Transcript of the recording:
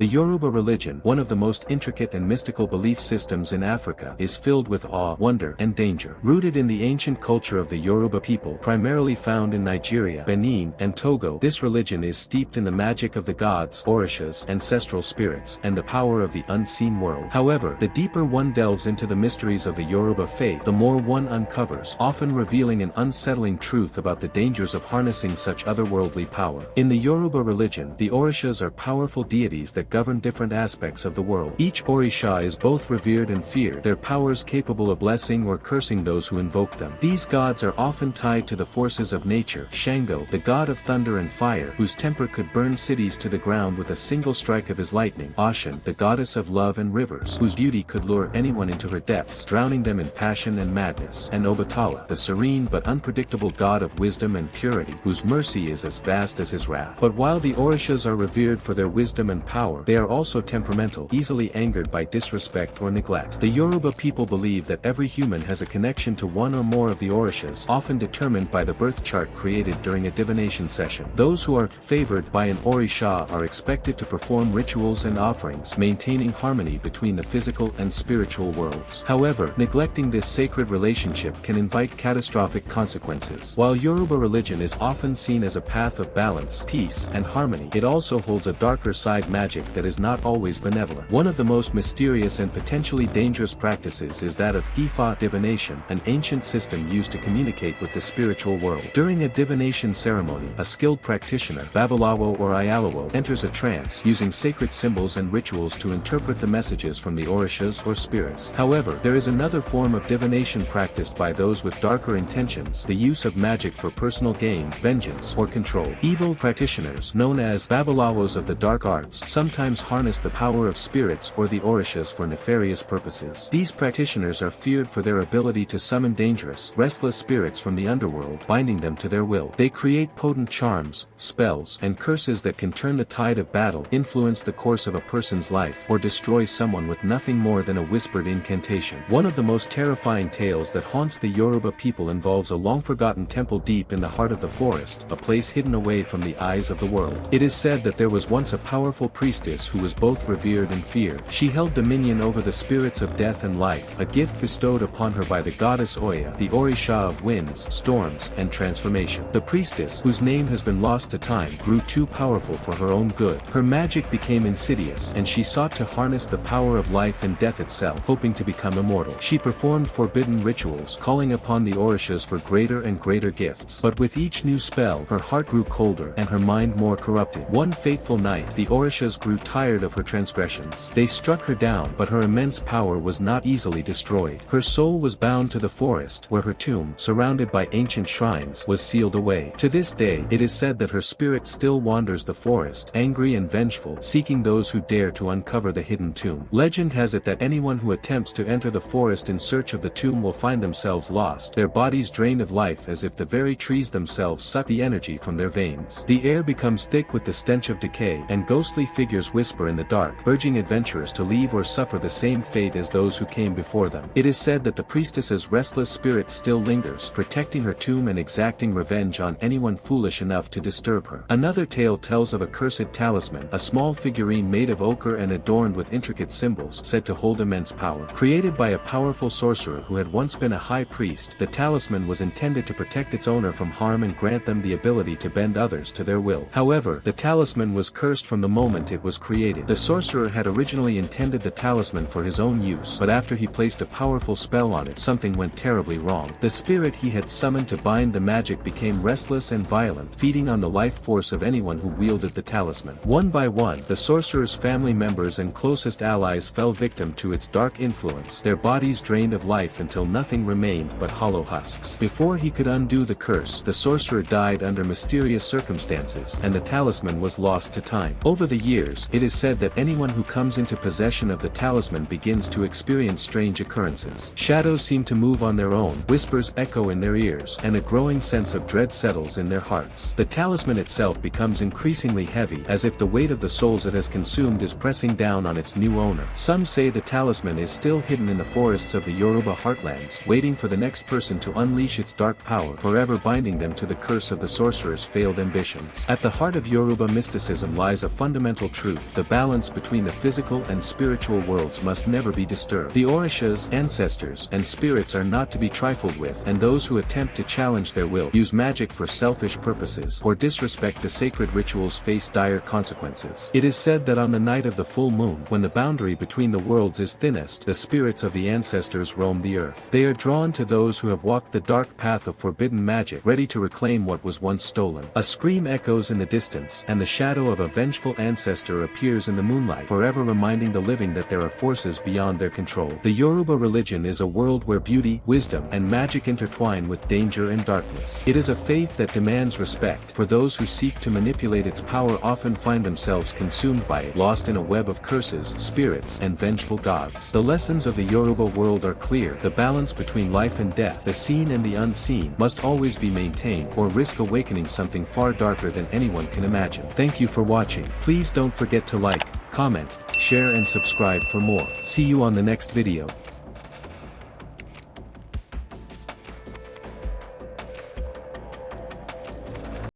The Yoruba religion, one of the most intricate and mystical belief systems in Africa, is filled with awe, wonder, and danger. Rooted in the ancient culture of the Yoruba people, primarily found in Nigeria, Benin, and Togo, this religion is steeped in the magic of the gods, Orishas, ancestral spirits, and the power of the unseen world. However, the deeper one delves into the mysteries of the Yoruba faith, the more one uncovers, often revealing an unsettling truth about the dangers of harnessing such otherworldly power. In the Yoruba religion, the Orishas are powerful deities that govern different aspects of the world. Each Orisha is both revered and feared, their powers capable of blessing or cursing those who invoke them. These gods are often tied to the forces of nature. Shango, the god of thunder and fire, whose temper could burn cities to the ground with a single strike of his lightning. Oshun, the goddess of love and rivers, whose beauty could lure anyone into her depths, drowning them in passion and madness. And Obatala, the serene but unpredictable god of wisdom and purity, whose mercy is as vast as his wrath. But while the Orishas are revered for their wisdom and power, they are also temperamental, easily angered by disrespect or neglect. The Yoruba people believe that every human has a connection to one or more of the Orishas, often determined by the birth chart created during a divination session. Those who are favored by an Orisha are expected to perform rituals and offerings, maintaining harmony between the physical and spiritual worlds. However, neglecting this sacred relationship can invite catastrophic consequences. While Yoruba religion is often seen as a path of balance, peace, and harmony, it also holds a darker side, magic that is not always benevolent. One of the most mysterious and potentially dangerous practices is that of Ifa divination, an ancient system used to communicate with the spiritual world. During a divination ceremony, a skilled practitioner, Babalawo or Ayalawo, enters a trance, using sacred symbols and rituals to interpret the messages from the Orishas or spirits. However, there is another form of divination practiced by those with darker intentions, the use of magic for personal gain, vengeance, or control. Evil practitioners, known as Babalawos of the dark arts, sometimes harness the power of spirits or the Orishas for nefarious purposes. These practitioners are feared for their ability to summon dangerous, restless spirits from the underworld, binding them to their will. They create potent charms, spells, and curses that can turn the tide of battle, influence the course of a person's life, or destroy someone with nothing more than a whispered incantation. One of the most terrifying tales that haunts the Yoruba people involves a long-forgotten temple deep in the heart of the forest, a place hidden away from the eyes of the world. It is said that there was once a powerful priestess who was both revered and feared. She held dominion over the spirits of death and life, a gift bestowed upon her by the goddess Oya, the Orisha of winds, storms, and transformation. The priestess, whose name has been lost to time, grew too powerful for her own good. Her magic became insidious, and she sought to harness the power of life and death itself, hoping to become immortal. She performed forbidden rituals, calling upon the Orishas for greater and greater gifts. But with each new spell, her heart grew colder, and her mind more corrupted. One fateful night, the Orishas grew tired of her transgressions. They struck her down, but her immense power was not easily destroyed. Her soul was bound to the forest, where her tomb, surrounded by ancient shrines, was sealed away. To this day, it is said that her spirit still wanders the forest, angry and vengeful, seeking those who dare to uncover the hidden tomb. Legend has it that anyone who attempts to enter the forest in search of the tomb will find themselves lost, their bodies drained of life as if the very trees themselves suck the energy from their veins. The air becomes thick with the stench of decay, and ghostly figures whisper in the dark, urging adventurers to leave or suffer the same fate as those who came before them. It is said that the priestess's restless spirit still lingers, protecting her tomb and exacting revenge on anyone foolish enough to disturb her. Another tale tells of a cursed talisman, a small figurine made of ochre and adorned with intricate symbols, said to hold immense power. Created by a powerful sorcerer who had once been a high priest, the talisman was intended to protect its owner from harm and grant them the ability to bend others to their will. However, the talisman was cursed from the moment it was created. The sorcerer had originally intended the talisman for his own use, but after he placed a powerful spell on it, something went terribly wrong. The spirit he had summoned to bind the magic became restless and violent, feeding on the life force of anyone who wielded the talisman. One by one, the sorcerer's family members and closest allies fell victim to its dark influence, their bodies drained of life until nothing remained but hollow husks. Before he could undo the curse, the sorcerer died under mysterious circumstances, and the talisman was lost to time. Over the years, it is said that anyone who comes into possession of the talisman begins to experience strange occurrences. Shadows seem to move on their own, whispers echo in their ears, and a growing sense of dread settles in their hearts. The talisman itself becomes increasingly heavy, as if the weight of the souls it has consumed is pressing down on its new owner. Some say the talisman is still hidden in the forests of the Yoruba heartlands, waiting for the next person to unleash its dark power, forever binding them to the curse of the sorcerer's failed ambitions. At the heart of Yoruba mysticism lies a fundamental truth. truth. The balance between the physical and spiritual worlds must never be disturbed. The Orishas, ancestors, and spirits are not to be trifled with, and those who attempt to challenge their will, use magic for selfish purposes, or disrespect the sacred rituals face dire consequences. It is said that on the night of the full moon, when the boundary between the worlds is thinnest, the spirits of the ancestors roam the earth. They are drawn to those who have walked the dark path of forbidden magic, ready to reclaim what was once stolen. A scream echoes in the distance, and the shadow of a vengeful ancestor appears in the moonlight, forever reminding the living that there are forces beyond their control. The Yoruba religion is a world where beauty, wisdom, and magic intertwine with danger and darkness. It is a faith that demands respect, for those who seek to manipulate its power often find themselves consumed by it, lost in a web of curses, spirits, and vengeful gods. The lessons of the Yoruba world are clear. The balance between life and death, the seen and the unseen, must always be maintained, or risk awakening something far darker than anyone can imagine. Thank you for watching. Please don't forget to like, comment, share and subscribe for more. See you on the next video.